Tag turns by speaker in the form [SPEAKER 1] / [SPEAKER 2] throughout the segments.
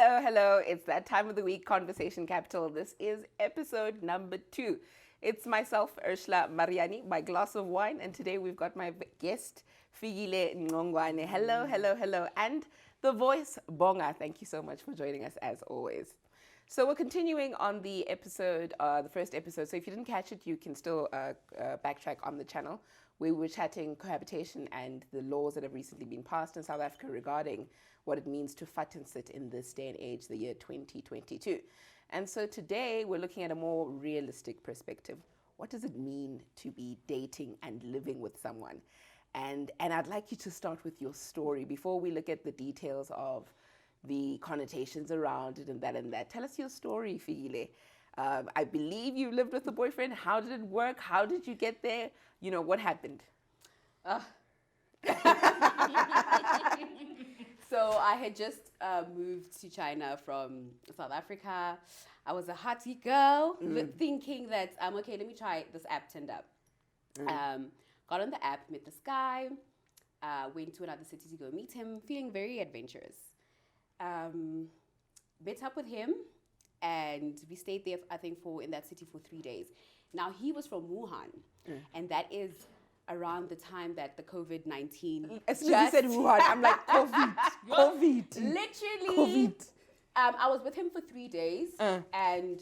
[SPEAKER 1] Hello, hello. It's that time of the week, Conversation Capital. This is episode number 2. It's myself, Ursula Mariani, my glass of wine, and today we've got my guest, Figile Ngongwane. Hello, hello, hello. And the voice, Bonga. Thank you so much for joining us as always. So we're continuing on the episode, the first episode. So if you didn't catch it, you can still backtrack on the channel. We were chatting cohabitation and the laws that have recently been passed in South Africa regarding what it means to fat and sit in this day and age, the year 2022. And so today we're looking at a more realistic perspective. What does it mean to be dating and living with someone? And I'd like you to start with your story before we look at the details of the connotations around it and that. Tell us your story, Figile. I believe you lived with a boyfriend. How did it work? How did you get there? You know, what happened?
[SPEAKER 2] So I had just moved to China from South Africa. I was a hearty girl, thinking that, okay, let me try this app, Tinder. Got on the app, met this guy, went to another city to go meet him, feeling very adventurous. Met up with him, and we stayed there, I think, in that city for 3 days. Now, he was from Wuhan, and that is around the time that the COVID-19...
[SPEAKER 1] As soon as you said Wuhan, I'm like, COVID.
[SPEAKER 2] Literally.
[SPEAKER 1] COVID.
[SPEAKER 2] I was with him for 3 days, and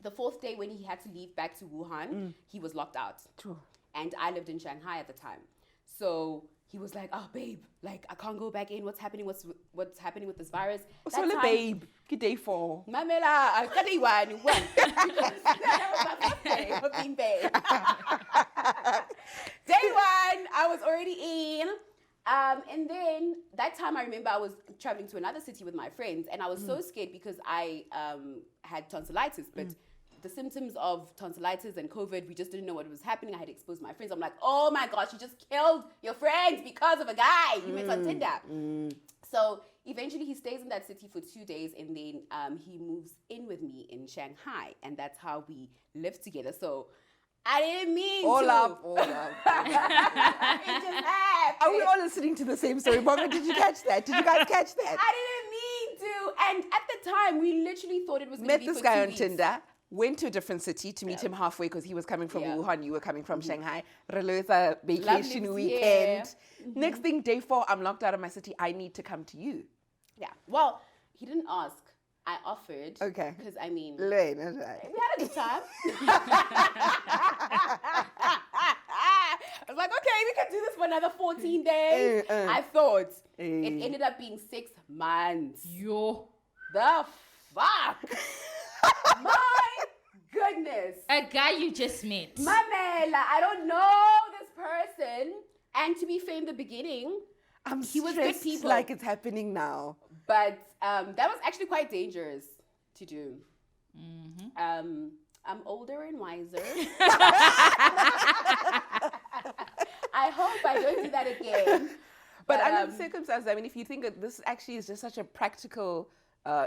[SPEAKER 2] the 4th day when he had to leave back to Wuhan, he was locked out.
[SPEAKER 1] True.
[SPEAKER 2] And I lived in Shanghai at the time. So he was like, oh, babe, like, I can't go back in. What's happening? What's happening with this virus?
[SPEAKER 1] So, babe, good day for.
[SPEAKER 2] Mamela, I got one. That was my first day of being babe. Day 1, I was already in. And then that time I remember I was traveling to another city with my friends, and I was so scared because I had tonsillitis, but the symptoms of tonsillitis and COVID, we just didn't know what was happening. I had exposed my friends. I'm like, oh my gosh, you just killed your friends because of a guy you met on Tinder. So eventually he stays in that city for 2 days, and then he moves in with me in Shanghai, and that's how we live together. So I didn't mean
[SPEAKER 1] all
[SPEAKER 2] to.
[SPEAKER 1] Up.
[SPEAKER 2] It just happened.
[SPEAKER 1] Are we all listening to the same story? Bonga, did you catch that? Did you guys catch that?
[SPEAKER 2] I didn't mean to. And at the time, we literally thought it was going to be
[SPEAKER 1] Met this guy on Tinder, went to a different city to meet him halfway because he was coming from Wuhan, you were coming from Shanghai. Relosa vacation
[SPEAKER 2] Lovely,
[SPEAKER 1] weekend. Next thing, day 4, I'm locked out of my city. I need to come to you.
[SPEAKER 2] Yeah. Well, he didn't ask. I offered.
[SPEAKER 1] Okay.
[SPEAKER 2] Because, I mean,
[SPEAKER 1] Lane, that's right.
[SPEAKER 2] we had a good time. I was like, okay, we can do this for another 14 days. I thought. It ended up being 6 months.
[SPEAKER 3] Yo.
[SPEAKER 2] The fuck? My goodness.
[SPEAKER 3] A guy you just met.
[SPEAKER 2] Mamela, I don't know this person. And to be fair, in the beginning,
[SPEAKER 1] He was good people. Like it's happening now.
[SPEAKER 2] But that was actually quite dangerous to do. I'm older and wiser. I hope I don't do that again.
[SPEAKER 1] But under the circumstances, I mean, if you think that this actually is just such a practical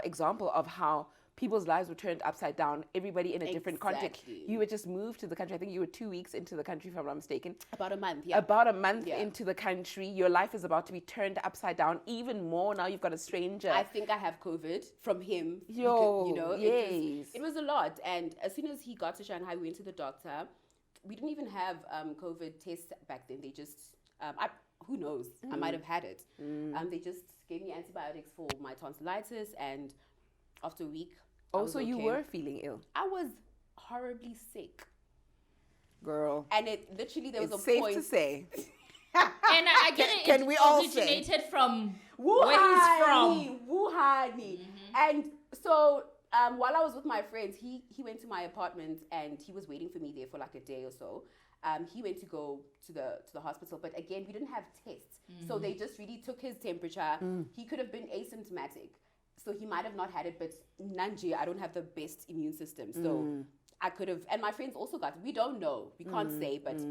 [SPEAKER 1] example of how people's lives were turned upside down, everybody in a different context. You had just moved to the country. I think you were 2 weeks into the country, if I'm not mistaken.
[SPEAKER 2] About a month, yeah.
[SPEAKER 1] About a month into the country. Your life is about to be turned upside down even more. Now you've got a stranger.
[SPEAKER 2] I think I have COVID from him.
[SPEAKER 1] Yo,
[SPEAKER 2] because, you know,
[SPEAKER 1] yes.
[SPEAKER 2] it was a lot. And as soon as he got to Shanghai, we went to the doctor. We didn't even have COVID tests back then. They just, who knows? I might have had it. They just gave me antibiotics for my tonsillitis, and after a week,
[SPEAKER 1] also, you were feeling ill.
[SPEAKER 2] I was horribly sick.
[SPEAKER 1] Girl.
[SPEAKER 2] And it literally, there was a
[SPEAKER 1] safe
[SPEAKER 2] point.
[SPEAKER 1] to say.
[SPEAKER 3] And I get it.
[SPEAKER 1] Can we all
[SPEAKER 3] originated from
[SPEAKER 2] Wuhan,
[SPEAKER 3] where he's from.
[SPEAKER 2] Wuhan. And so while I was with my friends, he went to my apartment and he was waiting for me there for like a day or so. He went to go to the hospital, but again, we didn't have tests. So they just really took his temperature. He could have been asymptomatic. So he might have not had it, but Nanji, I don't have the best immune system. So I could have, and my friends also got it. We don't know. We can't say, but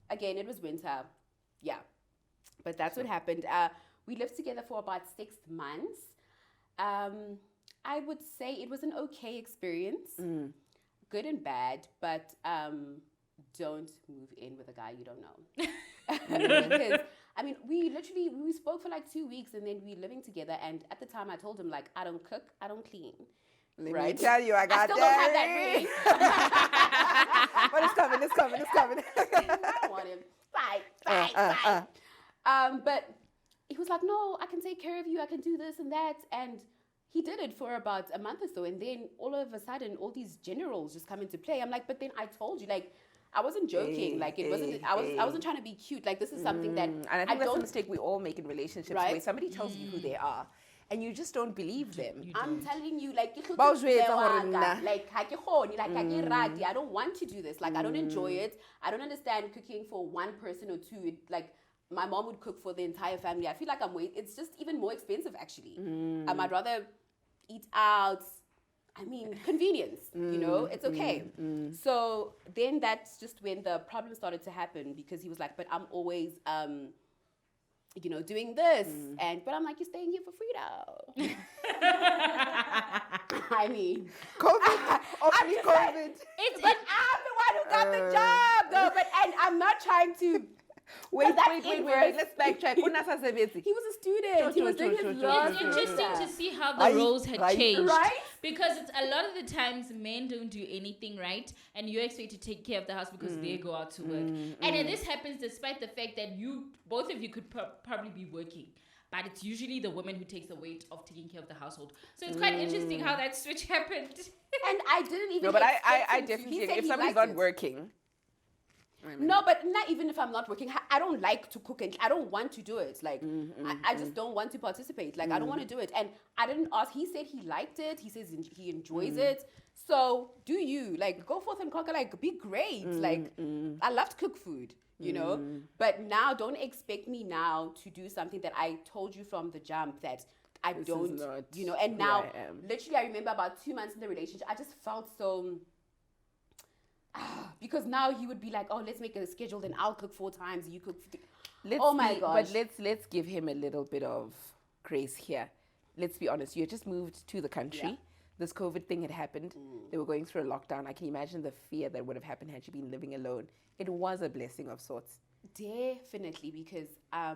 [SPEAKER 2] again, it was winter. Yeah. But that's what happened. We lived together for about 6 months. I would say it was an okay experience. Good and bad, but don't move in with a guy you don't know. Because I mean, we spoke for like 2 weeks, and then we were living together. And at the time, I told him like, I don't cook, I don't clean.
[SPEAKER 1] Let me tell you, I got
[SPEAKER 2] still don't have that ring.
[SPEAKER 1] But it's coming.
[SPEAKER 2] I don't want him. Bye. But he was like, no, I can take care of you. I can do this and that. And he did it for about a month or so. And then all of a sudden, all these gender roles just come into play. I'm like, but then I told you, like, I wasn't joking. Like, it wasn't, I wasn't trying to be cute. Like, this is something that
[SPEAKER 1] and I think that's a mistake we all make in relationships,
[SPEAKER 2] right?
[SPEAKER 1] where somebody tells you who they are and you just don't believe them.
[SPEAKER 2] I'm telling you, like, like, I don't want to do this. Like, I don't enjoy it. I don't understand cooking for one person or two. Like, my mom would cook for the entire family. I feel like it's just even more expensive, actually. I'd rather eat out. I mean, convenience, you know, it's okay. So then that's just when the problem started to happen, because he was like, but I'm always, you know, doing this. But I'm like, you're staying here for free now. I mean,
[SPEAKER 1] COVID.
[SPEAKER 2] But I'm the one who got the job, though. And I'm not trying to.
[SPEAKER 1] Wait. Let's backtrack. He
[SPEAKER 2] was a student. He was doing his law.
[SPEAKER 3] It's interesting to see how the roles had changed.
[SPEAKER 2] Right?
[SPEAKER 3] Because it's a lot of the times men don't do anything, right? And you're expected to take care of the house because they go out to work. And this happens despite the fact that both of you could probably be working. But it's usually the woman who takes the weight of taking care of the household. So it's quite interesting how that switch happened.
[SPEAKER 2] And I didn't even.
[SPEAKER 1] No, but I definitely think if somebody's not working.
[SPEAKER 2] No, but not even if I'm not working. I don't like to cook and I don't want to do it. Like, I just don't want to participate. Like, I don't want to do it. And I didn't ask. He said he liked it. He says he enjoys it. So do you. Like, go forth and conquer. Like, be great. Like, I love to cook food, you know. But now, don't expect me now to do something that I told you from the jump that I don't, you know. And now, literally, I remember about 2 months in the relationship, I just felt so... because now he would be like, oh, let's make a schedule, then I'll cook 4 times, you cook 5. Oh my gosh.
[SPEAKER 1] But let's give him a little bit of grace here. Let's be honest, you had just moved to the country. Yeah. This COVID thing had happened. They were going through a lockdown. I can imagine the fear that would have happened had she been living alone. It was a blessing of sorts.
[SPEAKER 2] Definitely, because I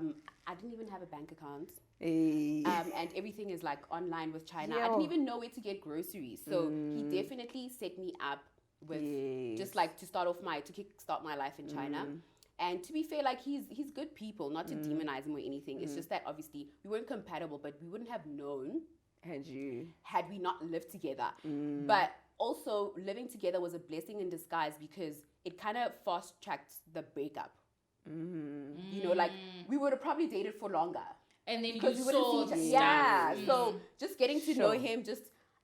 [SPEAKER 2] didn't even have a bank account.
[SPEAKER 1] Hey.
[SPEAKER 2] And everything is like online with China. I didn't even know where to get groceries. So he definitely set me up with just like to kickstart my life in China. And to be fair, like he's good people, not to demonize him or anything. It's just that obviously we weren't compatible, but we wouldn't have known had we not lived together. But also living together was a blessing in disguise, because it kind of fast tracked the breakup. You know, like we would have probably dated for longer.
[SPEAKER 3] And then
[SPEAKER 2] because
[SPEAKER 3] you
[SPEAKER 2] we
[SPEAKER 3] saw
[SPEAKER 2] see each other. So just getting to know him,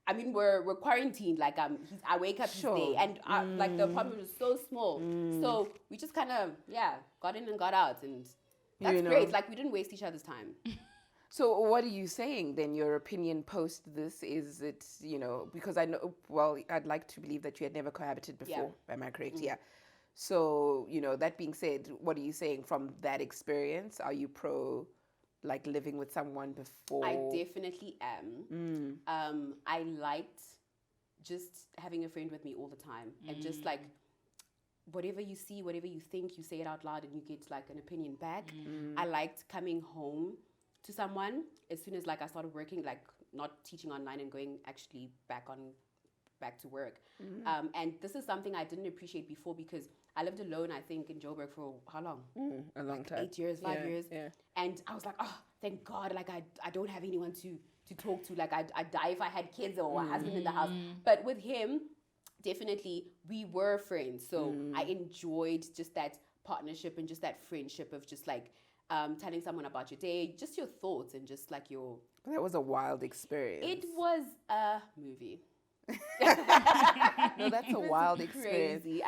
[SPEAKER 2] I mean, we're quarantined. Like I wake up, he's there, and like the apartment was so small. So we just kind of got in and got out, and that's great. Like we didn't waste each other's time.
[SPEAKER 1] So what are you saying then? Your opinion post this, is it, you know, because I know, well, I'd like to believe that you had never cohabited before. Am I correct? Yeah. So, you know, that being said, what are you saying from that experience? Are you pro like living with someone before?
[SPEAKER 2] I definitely am. I liked just having a friend with me all the time, and just like whatever you see, whatever you think, you say it out loud and you get like an opinion back. I liked coming home to someone as soon as like I started working, like not teaching online and going actually back to work. And this is something I didn't appreciate before, because I lived alone, I think, in Joburg for how long?
[SPEAKER 1] A long time.
[SPEAKER 2] 8 years, 5 years. Yeah. And I was like, oh, thank God, like I don't have anyone to talk to. Like I'd die if I had kids or a husband in the house. But with him, definitely, we were friends. So I enjoyed just that partnership and just that friendship of just like telling someone about your day, just your thoughts, and just like your...
[SPEAKER 1] That was a wild experience.
[SPEAKER 2] It was a movie.
[SPEAKER 1] No, that's a wild experience.
[SPEAKER 2] Crazy.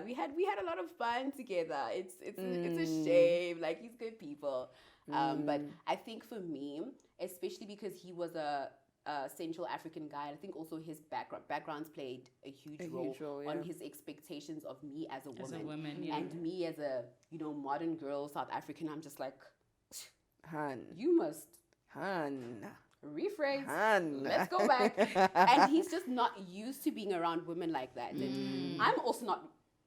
[SPEAKER 2] We had a lot of fun together. It's a shame. Like, he's good people. But I think for me, especially because he was a Central African guy, I think also his backgrounds played a huge role on his expectations of me as a woman. And me as a, you know, modern girl, South African. I'm just like, you must rephrase. Let's go back. And he's just not used to being around women like that. And I'm also not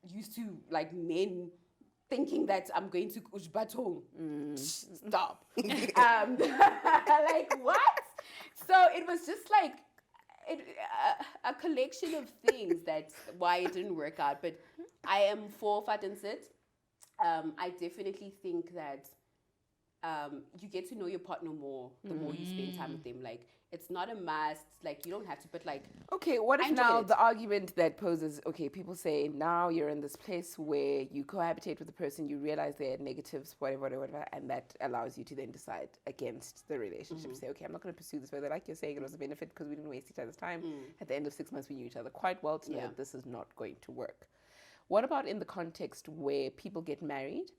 [SPEAKER 2] used to like men thinking that I'm going to Batong. Stop. Like, what? So it was just like a collection of things that's why it didn't work out. But I am for Fat and Sit. I definitely think that you get to know your partner more the more you spend time with them. Like, it's not a must. Like, you don't have to, but like...
[SPEAKER 1] Okay, what if
[SPEAKER 2] I enjoy
[SPEAKER 1] now
[SPEAKER 2] it.
[SPEAKER 1] the argument that poses, okay, people say now you're in this place where you cohabitate with the person, you realize their negatives, whatever, and that allows you to then decide against the relationship. Say, okay, I'm not going to pursue this further. Like you're saying, it was a benefit because we didn't waste each other's time. At the end of 6 months, we knew each other quite well to know that this is not going to work. What about in the context where people get married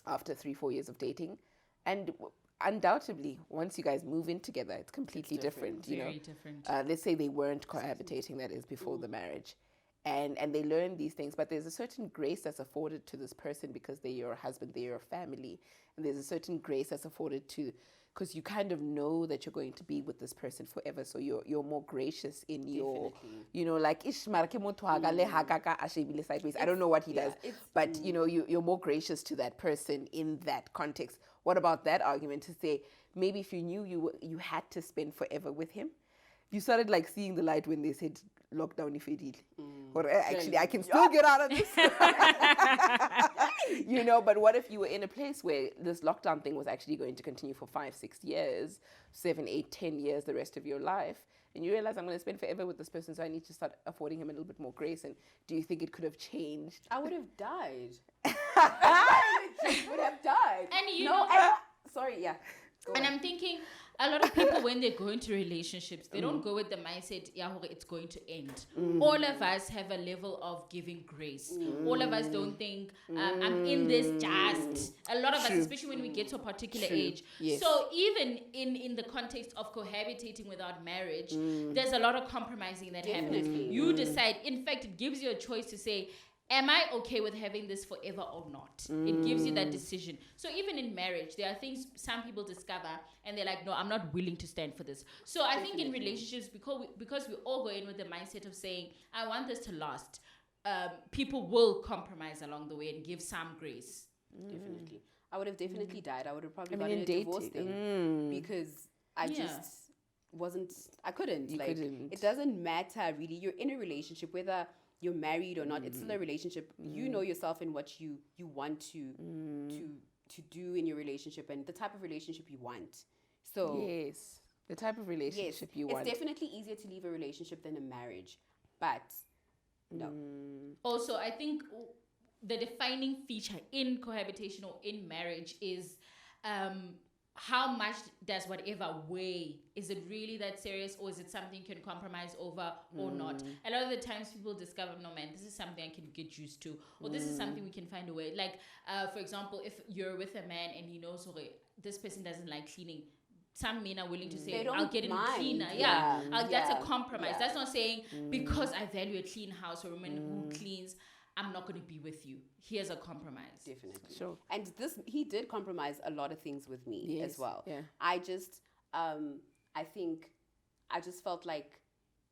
[SPEAKER 1] after 3-4 years of dating, and undoubtedly, once you guys move in together, it's completely different. You know,
[SPEAKER 3] Very different.
[SPEAKER 1] Let's say they weren't cohabitating, that is, before the marriage, and they learn these things. But there's a certain grace that's afforded to this person because they're your husband, they're your family, and there's a certain grace that's afforded to, because you kind of know that you're going to be with this person forever, so you're more gracious in your, you know, like sideways. I don't know what he does, but you know, you're more gracious to that person in that context. What about that argument to say maybe if you knew you had to spend forever with him, you started like seeing the light when they said lockdown if it or actually I can still get out of this. You know, but what if you were in a place where this lockdown thing was actually going to continue for 5-6 years, 7, 8, 10 years, the rest of your life, and you realize I'm going to spend forever with this person, so I need to start affording him a little bit more grace? And do you think it could have changed?
[SPEAKER 2] I would have died. I would have died.
[SPEAKER 3] And you
[SPEAKER 2] no,
[SPEAKER 3] know,
[SPEAKER 2] sorry, yeah.
[SPEAKER 3] And I'm thinking, a lot of people, when they go into relationships, they don't go with the mindset, yeah, it's going to end. All of us have a level of giving grace. All of us don't think, I'm in this just. A lot of us, especially when we get to a particular age.
[SPEAKER 1] Yes.
[SPEAKER 3] So even in the context of cohabitating without marriage, there's a lot of compromising that happens. You decide. In fact, it gives you a choice to say, am I okay with having this forever or not? It gives you that decision. So even in marriage, there are things some people discover and they're like, no, I'm not willing to stand for this. So I think in relationships, because we all go in with the mindset of saying, I want this to last, people will compromise along the way and give some grace.
[SPEAKER 2] Definitely. I would have definitely died. I would have probably
[SPEAKER 1] I mean,
[SPEAKER 2] gotten
[SPEAKER 1] in
[SPEAKER 2] a
[SPEAKER 1] dating.
[SPEAKER 2] divorce thing because I just I couldn't.
[SPEAKER 1] You couldn't.
[SPEAKER 2] It doesn't matter really. You're in a relationship, whether you're married or not, it's still a relationship. You know yourself and what you want to do in your relationship and the type of relationship you want. So
[SPEAKER 1] yes, the type of relationship you want.
[SPEAKER 2] It's definitely easier to leave a relationship than a marriage, but no.
[SPEAKER 3] Also, I think the defining feature in cohabitation or in marriage is how much does whatever weigh? Is it really that serious, or is it something you can compromise over or not? A lot of the times people discover, no man, this is something I can get used to, or this is something we can find a way. Like, for example, if you're with a man and he knows, okay, this person doesn't like cleaning, some men are willing to say, I'll get a cleaner. That's a compromise. That's not saying because I value a clean house or a woman who cleans, I'm not going to be with you. Here's a compromise.
[SPEAKER 2] Definitely.
[SPEAKER 1] Sure.
[SPEAKER 2] And he did compromise a lot of things with me as well.
[SPEAKER 1] Yeah.
[SPEAKER 2] I just, I think I just felt like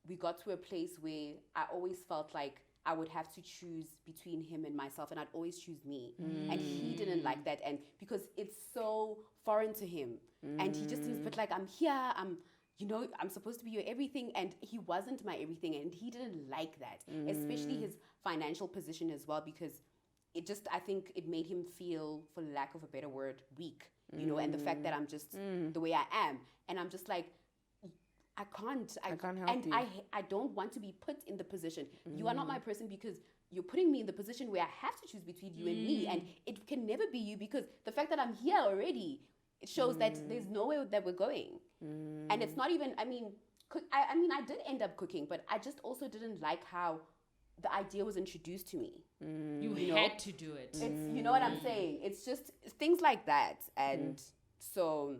[SPEAKER 2] we got to a place where I always felt like I would have to choose between him and myself, and I'd always choose me. And he didn't like that. And because it's so foreign to him, and he just didn't, but like, I'm here, I'm supposed to be your everything, and he wasn't my everything, and he didn't like that, especially his financial position as well, because I think it made him feel, for lack of a better word, weak, and the fact that I'm just the way I am, and I'm just like, I can't help and you. I don't want to be put in the position. You are not my person because you're putting me in the position where I have to choose between you and me, and it can never be you, because the fact that I'm here already, it shows that there's nowhere that we're going. And it's not even, I did end up cooking, but I just also didn't like how the idea was introduced to me.
[SPEAKER 3] You had to do it.
[SPEAKER 2] It's, you know what I'm saying? It's just things like that. And so,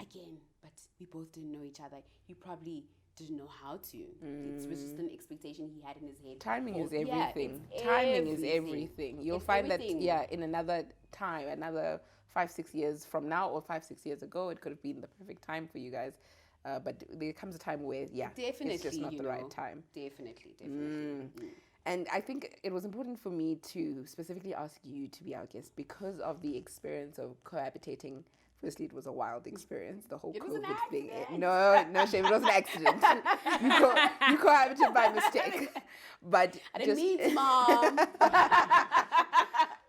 [SPEAKER 2] again, but we both didn't know each other. You probably didn't know how to. It was just an expectation he had in his head.
[SPEAKER 1] Timing is everything. Timing is everything. You'll find that, in another time, another 5-6 years from now or 5-6 years ago, it could have been the perfect time for you guys. But there comes a time where,
[SPEAKER 2] definitely,
[SPEAKER 1] it's just not the right time.
[SPEAKER 2] Definitely.
[SPEAKER 1] And I think it was important for me to specifically ask you to be our guest because of the experience of cohabitating. Firstly, it was a wild experience, the whole
[SPEAKER 2] It was an
[SPEAKER 1] COVID thing.
[SPEAKER 2] accident.
[SPEAKER 1] No, shame, it was an accident. You cohabited by mistake. But
[SPEAKER 2] I didn't mean to, Mom.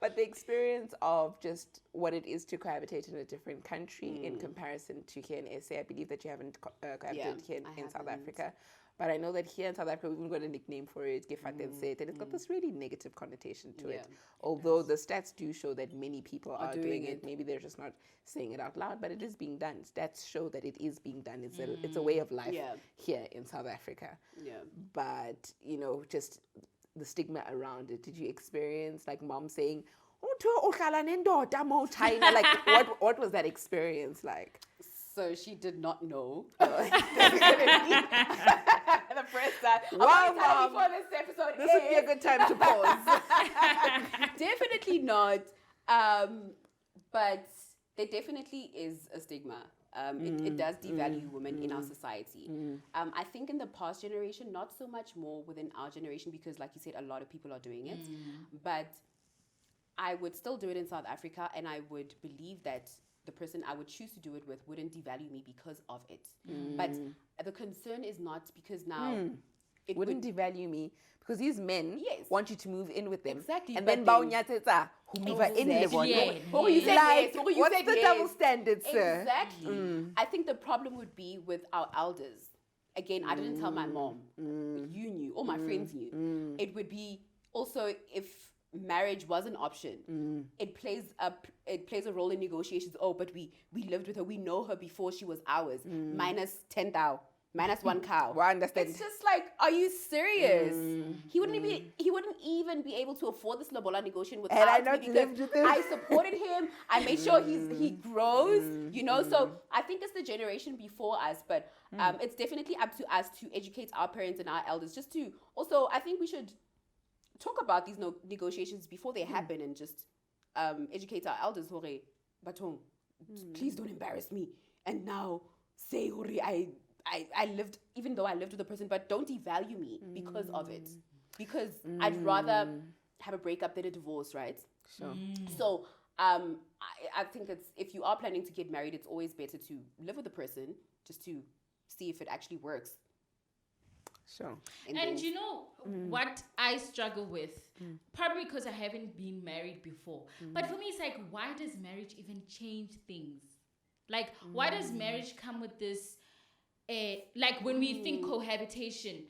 [SPEAKER 1] but the experience of just what it is to cohabitate in a different country in comparison to here in SA, I believe that you haven't cohabitated here in South Africa. But I know that here in South Africa, we've even got a nickname for it, and it's got this really negative connotation to it. Although the stats do show that many people are doing it. Maybe they're just not saying it out loud, but it is being done. Stats show that it is being done. It's a way of life here in South Africa. Yeah. But, just the stigma around it. Did you experience, like, mom saying, China? Like, what was that experience like?
[SPEAKER 2] So she did not know.
[SPEAKER 1] The
[SPEAKER 2] first time.
[SPEAKER 1] Wow,
[SPEAKER 2] Mom. Before this episode
[SPEAKER 1] this would be a good time to pause.
[SPEAKER 2] Definitely not. But there definitely is a stigma. It does devalue women in our society. I think in the past generation, not so much more within our generation, because like you said, a lot of people are doing it. But I would still do it in South Africa, and I would believe that the person I would choose to do it with wouldn't devalue me because of it. But the concern is not because now it
[SPEAKER 1] wouldn't devalue me because these men want you to move in with them.
[SPEAKER 2] Exactly.
[SPEAKER 1] And then who move in the one.
[SPEAKER 2] You said
[SPEAKER 1] like,
[SPEAKER 2] yes. You
[SPEAKER 1] what's
[SPEAKER 2] said
[SPEAKER 1] the
[SPEAKER 2] yes.
[SPEAKER 1] double standard, sir?
[SPEAKER 2] Exactly. I think the problem would be with our elders. Again, I didn't tell my mom. You knew. All my friends knew. It would be also if marriage was an option. It plays a role in negotiations. Oh, but we lived with her. We know her before she was ours. Minus 10 thou. Minus 1 cow.
[SPEAKER 1] Well, I understand.
[SPEAKER 2] It's just like, are you serious? He wouldn't even be able to afford this lobola negotiation without me because I supported him. I made sure he grows. So I think it's the generation before us, but it's definitely up to us to educate our parents and our elders. Just to also, I think we should talk about these negotiations before they happen and just educate our elders. Hore, Batong, please don't embarrass me. And now say, Hore, I lived, even though I lived with a person, but don't devalue me because of it. Because I'd rather have a breakup than a divorce, right?
[SPEAKER 1] Sure.
[SPEAKER 2] So I think if you are planning to get married, it's always better to live with a person just to see if it actually works.
[SPEAKER 1] Sure.
[SPEAKER 3] And what I struggle with, probably because I haven't been married before. But for me, it's like, why does marriage even change things? Like, why does marriage come with this? Like, when we think cohabitation,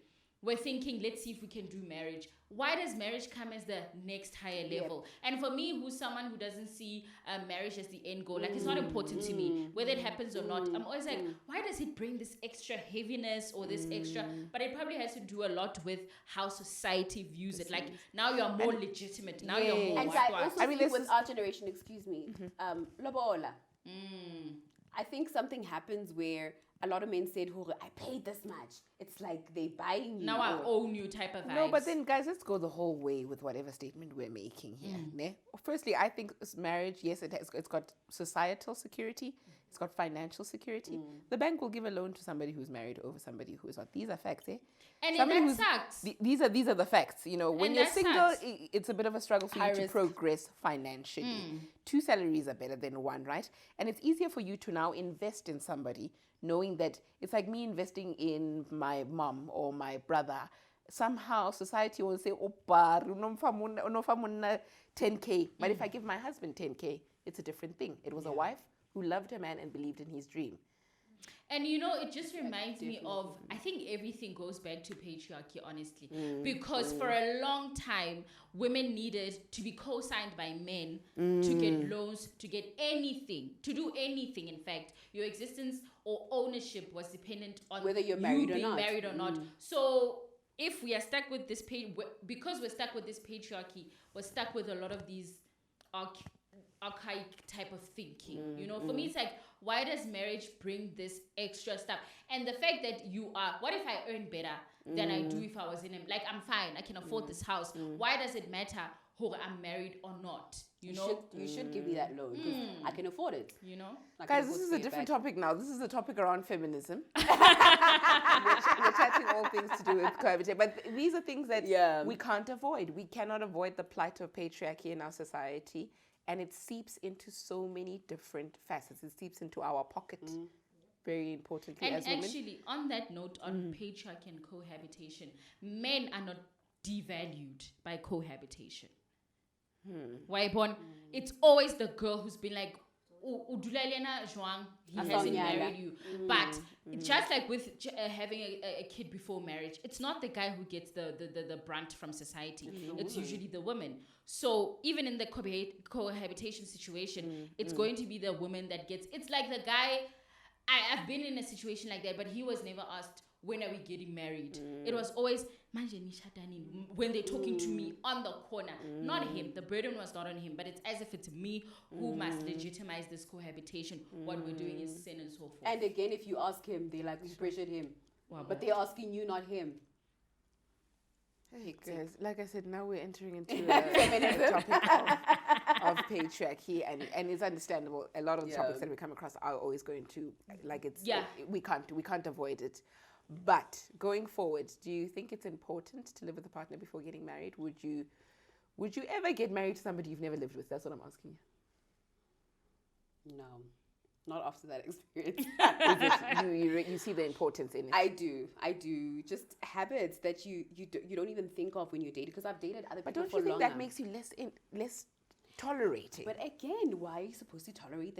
[SPEAKER 3] we're thinking, let's see if we can do marriage. Why does marriage come as the next higher level? And for me, who's someone who doesn't see marriage as the end goal, like, it's not important to me whether it happens or not. I'm always like, why does it bring this extra heaviness or this extra? But it probably has to do a lot with how society views it. Like, now you're more legitimate. Now you're more.
[SPEAKER 2] And I also think with our generation, lobola. I think something happens where a lot of men said, I paid this much. It's like they buying you.
[SPEAKER 3] Now I own you type of vibes.
[SPEAKER 1] No, but then, guys, let's go the whole way with whatever statement we're making here. Firstly, I think marriage, yes, it's got societal security. It's got financial security. The bank will give a loan to somebody who's married over somebody who is not. These are facts, eh?
[SPEAKER 3] And that sucks.
[SPEAKER 1] These are the facts. When you're single, it's a bit of a struggle for you to progress financially. 2 salaries are better than 1, right? And it's easier for you to now invest in somebody, knowing that it's like me investing in my mom or my brother. Somehow society will say, 10K. But if I give my husband 10K, it's a different thing. It was a wife who loved her man and believed in his dream.
[SPEAKER 3] And it just reminds me of, I think everything goes back to patriarchy, honestly. Because for a long time, women needed to be co-signed by men to get loans, to get anything, to do anything. In fact, your existence or ownership was dependent on
[SPEAKER 2] whether you're married
[SPEAKER 3] or not. So if we are stuck with this, because we're stuck with this patriarchy, we're stuck with a lot of these archaic type of thinking. For me, it's like, why does marriage bring this extra stuff? And the fact that what if I earn better than I do if I was in a, like, I'm fine, I can afford this house. Why does it matter who I'm married or not? You
[SPEAKER 2] should give me that loan because I can afford it.
[SPEAKER 1] Guys, this is a different topic now. This is a topic around feminism. We're chatting all things to do with cohabitation. But these are things that we can't avoid. We cannot avoid the plight of patriarchy in our society. And it seeps into so many different facets. It seeps into our pocket, very importantly, as women.
[SPEAKER 3] And actually, on that note, on patriarchy and cohabitation, men are not devalued by cohabitation. Why, born? It's always the girl who's been like, he hasn't married you. But just like with having a kid before marriage, it's not the guy who gets the brunt from society. It's usually the woman. So even in the cohabitation situation, it's going to be the woman that gets... It's like the guy... I've been in a situation like that, but he was never asked, when are we getting married? It was always, when they're talking to me on the corner. Not him. The burden was not on him, but it's as if it's me who must legitimize this cohabitation. What we're doing is sin and so forth.
[SPEAKER 2] And again, if you ask him, they like, we pressured him.
[SPEAKER 3] Wow,
[SPEAKER 2] but they're asking you, not him.
[SPEAKER 1] Hey guys, like I said, now we're entering into a topic of patriarchy, and it's understandable. A lot of the topics that we come across are always going to, like, we can't avoid it. But going forward, do you think it's important to live with a partner before getting married? Would you ever get married to somebody you've never lived with? That's what I'm asking you.
[SPEAKER 2] No. Not after that experience.
[SPEAKER 1] You see the importance in it.
[SPEAKER 2] I do. Just habits that you don't even think of when you're dating. Because I've dated other people.
[SPEAKER 1] But don't
[SPEAKER 2] for
[SPEAKER 1] you think
[SPEAKER 2] longer.
[SPEAKER 1] that makes you less tolerating?
[SPEAKER 2] But again, why are you supposed to tolerate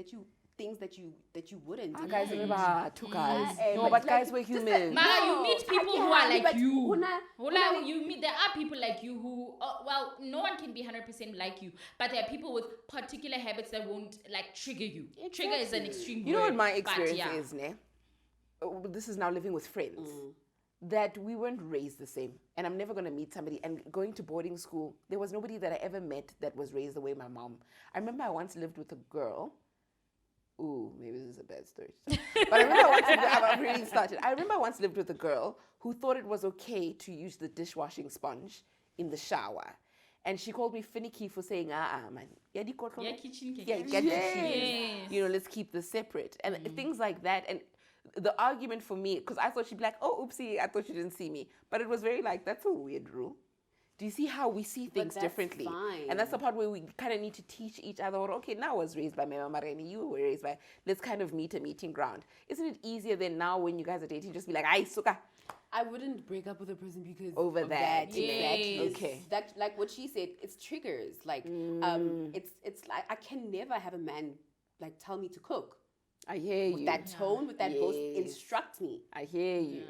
[SPEAKER 2] things that you wouldn't?
[SPEAKER 1] Guys, remember, two guys. No,
[SPEAKER 2] but
[SPEAKER 1] but
[SPEAKER 2] like,
[SPEAKER 1] guys, we're human.
[SPEAKER 3] You meet people who are like you.
[SPEAKER 2] Huna,
[SPEAKER 3] There are people like you who, no one can be 100% like you, but there are people with particular habits that won't like trigger you.
[SPEAKER 2] Exactly.
[SPEAKER 3] Trigger is an extreme word.
[SPEAKER 1] You know what my experience is, ne? This is now living with friends. That we weren't raised the same. And I'm never going to meet somebody. And going to boarding school, there was nobody that I ever met that was raised the way my mom. I remember I once lived with a girl. Ooh, maybe this is a bad story. But I remember I've really started. I remember I once lived with a girl who thought it was okay to use the dishwashing sponge in the shower. And she called me finicky for saying, man. Let's keep this separate. And things like that. And the argument for me, because I thought she'd be like, oh, oopsie, I thought you didn't see me. But it was very like, that's a weird rule. Do you see how we see things differently?
[SPEAKER 2] Fine.
[SPEAKER 1] And that's the part where we kind of need to teach each other, okay, now I was raised by Mema Mareni, you were raised by, let's kind of meet a meeting ground. Isn't it easier than now when you guys are dating, just be like, ay, suka.
[SPEAKER 2] I wouldn't break up with a person because
[SPEAKER 1] over
[SPEAKER 2] of
[SPEAKER 1] that.
[SPEAKER 2] Exactly.
[SPEAKER 1] Okay.
[SPEAKER 2] That, like what she said, it's triggers. Like, it's like, I can never have a man, like, tell me to cook.
[SPEAKER 1] I hear you.
[SPEAKER 2] With that tone, with that voice, instruct me.
[SPEAKER 1] I hear you.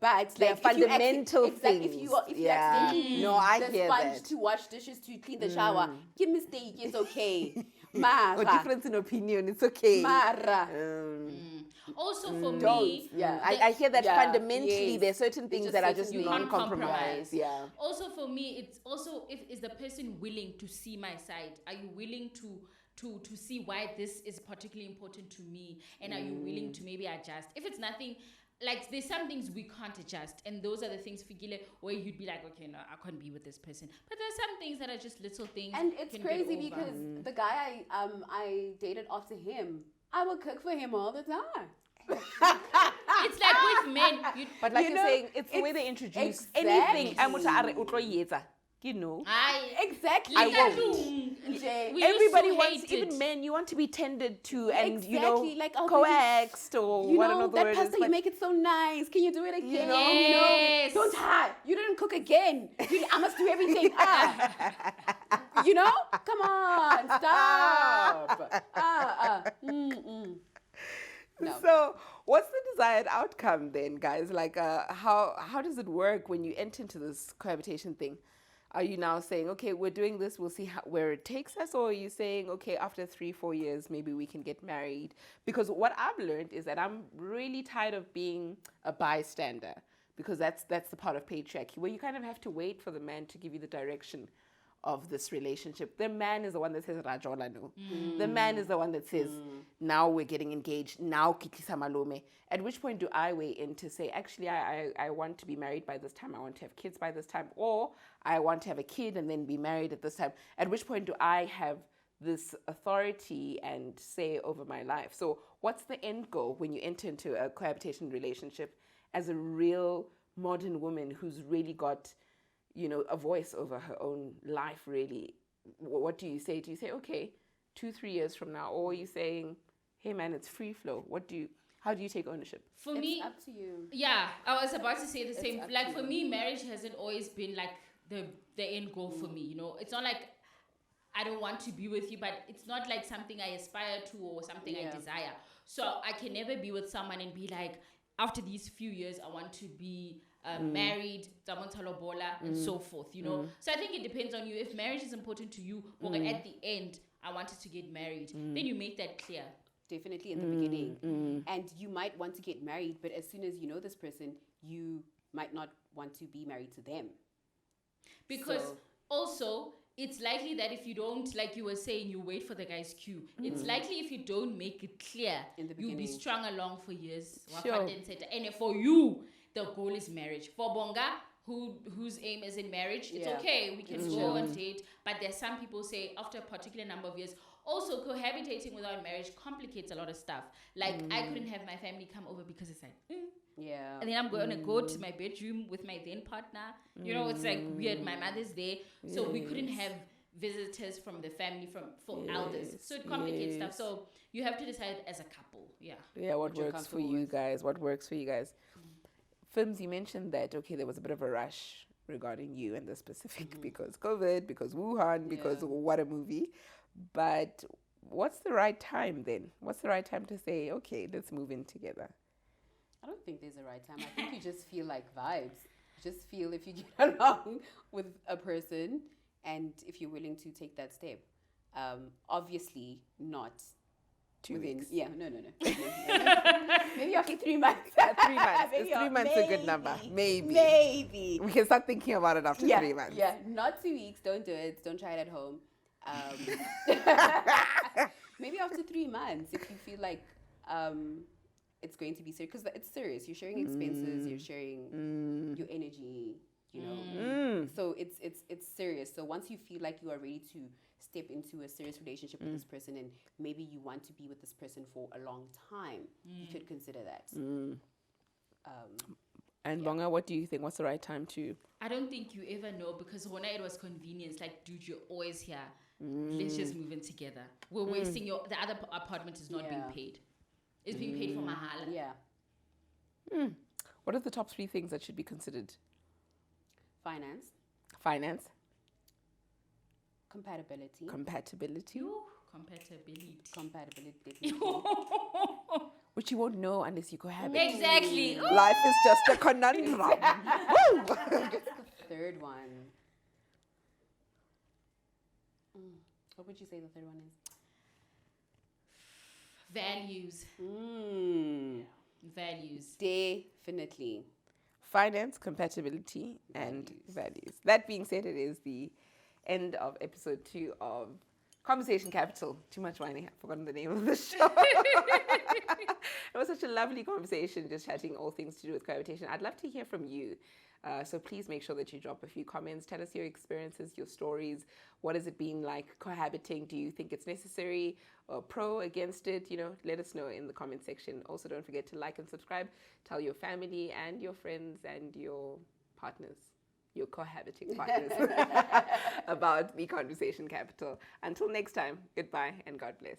[SPEAKER 2] But
[SPEAKER 1] like fundamental things.
[SPEAKER 2] Like if you accidentally
[SPEAKER 1] no, I
[SPEAKER 2] the
[SPEAKER 1] hear
[SPEAKER 2] sponge
[SPEAKER 1] that.
[SPEAKER 2] to wash dishes to clean the shower, give mistake, it's okay.
[SPEAKER 1] Or difference in opinion, it's okay.
[SPEAKER 2] Mara.
[SPEAKER 3] Also for me,
[SPEAKER 1] I hear that fundamentally there are certain things that are just
[SPEAKER 3] you
[SPEAKER 1] non-compromise. Yeah.
[SPEAKER 3] Also for me, it's also is the person willing to see my side? Are you willing to see why this is particularly important to me, and are you willing to maybe adjust? If it's nothing, like there's some things we can't adjust, and those are the things where you'd be like, okay, no, I can't be with this person. But there's some things that are just little things.
[SPEAKER 2] And it's crazy because the guy I dated after him, I would cook for him all the time.
[SPEAKER 3] It's like with men,
[SPEAKER 1] but like you're saying, it's the way they introduce anything. You know,
[SPEAKER 2] exactly.
[SPEAKER 1] I won't. Everybody wants, even men, you want to be tended to and
[SPEAKER 2] like,
[SPEAKER 1] coaxed or what another
[SPEAKER 2] that
[SPEAKER 1] word
[SPEAKER 2] pasta
[SPEAKER 1] is.
[SPEAKER 2] You make it so nice. Can you do it again?
[SPEAKER 3] Yes.
[SPEAKER 2] Don't hide. You didn't cook again. I must do everything. Come on, stop. No.
[SPEAKER 1] So, what's the desired outcome then, guys? Like, how does it work when you enter into this cohabitation thing? Are you now saying, okay, we're doing this, we'll see where it takes us? Or are you saying, okay, after 3-4 years, maybe we can get married? Because what I've learned is that I'm really tired of being a bystander, because that's the part of patriarchy, where you kind of have to wait for the man to give you the direction of this relationship. The man is the one that says, Rajola no. The man is the one that says, now we're getting engaged, now kitisa malome. At which point do I weigh in to say, actually, I want to be married by this time, I want to have kids by this time, or I want to have a kid and then be married at this time. At which point do I have this authority and say over my life? So what's the end goal when you enter into a cohabitation relationship as a real modern woman who's really got, a voice over her own life, really, what do you say? Do you say, okay, 2-3 years from now? Or are you saying, hey man, it's free flow? How do you take ownership?
[SPEAKER 3] For me,
[SPEAKER 2] it's up to you.
[SPEAKER 3] Yeah, I was about to say the same.
[SPEAKER 2] up
[SPEAKER 3] Like
[SPEAKER 2] to
[SPEAKER 3] for
[SPEAKER 2] you.
[SPEAKER 3] me, marriage hasn't always been like the end goal for me. It's not like I don't want to be with you, but it's not like something I aspire to or something I desire. So I can never be with someone and be like, after these few years, I want to be married, and so forth. So I think it depends on you. If marriage is important to you, or at the end, I wanted to get married, then you make that clear.
[SPEAKER 2] Definitely in the beginning. And you might want to get married, but as soon as you know this person, you might not want to be married to them.
[SPEAKER 3] Because also, it's likely that if you don't, like you were saying, you wait for the guy's cue. It's likely if you don't make it clear,
[SPEAKER 2] in the
[SPEAKER 3] you'll
[SPEAKER 2] beginning,
[SPEAKER 3] be strung along for years.
[SPEAKER 1] Sure.
[SPEAKER 3] And for you, the goal is marriage. For Bonga, whose aim is in marriage, it's okay, we can go on date. But there's some people say after a particular number of years. Also, cohabitating without marriage complicates a lot of stuff. Like, I couldn't have my family come over because it's like,
[SPEAKER 2] yeah.
[SPEAKER 3] and then I'm going to go to my bedroom with my then partner. It's like weird. My mother's there. So we couldn't have visitors from the family, for elders. So it complicates stuff. So you have to decide as a couple. Yeah.
[SPEAKER 1] Yeah, what works for you guys? What works for you guys? Films, you mentioned that, okay, there was a bit of a rush regarding you and the specific because COVID, because Wuhan, because what a movie. But what's the right time then? What's the right time to say, okay, let's move in together?
[SPEAKER 2] I don't think there's a right time. I think you just feel like vibes. Just feel if you get along with a person and if you're willing to take that step. Obviously not
[SPEAKER 1] 2 weeks.
[SPEAKER 2] Yeah, no. Maybe after 3 months.
[SPEAKER 1] 3 months.
[SPEAKER 2] Maybe
[SPEAKER 1] Is 3 months a good number? Maybe.
[SPEAKER 2] Maybe.
[SPEAKER 1] We can start thinking about it after 3 months.
[SPEAKER 2] Yeah, not 2 weeks. Don't do it. Don't try it at home. Maybe after 3 months, if you feel like it's going to be serious, because it's serious. You're sharing expenses. You're sharing your energy. So it's serious. So once you feel like you are ready to step into a serious relationship with this person, and maybe you want to be with this person for a long time, you could consider that.
[SPEAKER 1] And Bonga, what do you think? What's the right time to?
[SPEAKER 3] I don't think you ever know, because when it was convenience, like, dude, you're always here. Let's just move in together. We're wasting the other apartment is not being paid. It's being paid for mahala.
[SPEAKER 2] Yeah.
[SPEAKER 1] What are the top 3 things that should be considered?
[SPEAKER 2] Finance. Compatibility.
[SPEAKER 3] Compatibility.
[SPEAKER 1] Which you won't know unless you cohabit.
[SPEAKER 3] Exactly.
[SPEAKER 1] Life is just a conundrum. Woo!
[SPEAKER 2] What's the third one? What would you say the third one is?
[SPEAKER 3] Values. Values.
[SPEAKER 2] Definitely.
[SPEAKER 1] Finance, compatibility, and values. That being said, it is the end of episode 2 of Conversation Capital. Too much whining. I've forgotten the name of the show. It was such a lovely conversation, just chatting all things to do with cohabitation. I'd love to hear from you. So please make sure that you drop a few comments. Tell us your experiences, your stories. What has it been like cohabiting? Do you think it's necessary or pro, against it? Let us know in the comment section. Also, don't forget to like and subscribe. Tell your family and your friends and your partners, your cohabiting partners, about the Conversation Capital. Until next time, goodbye and God bless.